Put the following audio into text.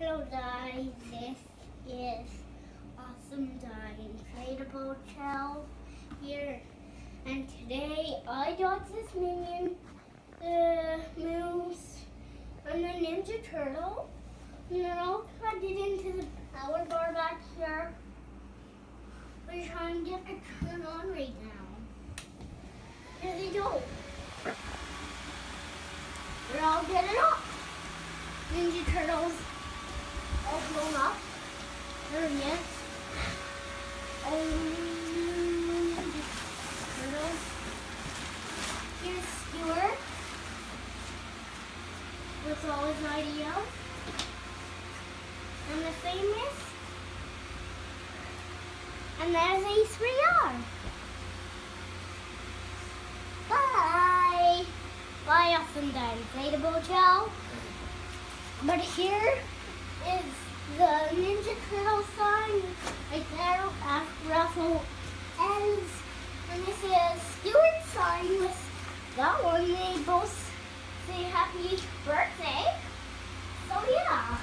Hello guys, this is Awesome Die Inflatable Shell here, and today I got this minion, the Moose, and the Ninja Turtle, and they're all plugged into the power bar back here. We're trying to get it turned on right now. Here they go. We're all getting up. Ninja Turtles all blown up. There he is. Ninja Turtles. Here's Stuart with all his ideas. And the famous. And there's A3R. Bye. Bye, Awesome Die Inflatable Shell. But here is the Ninja Turtle sign right there at Russell ends. And this is Stuart's sign with that one. They both say happy birthday. So yeah.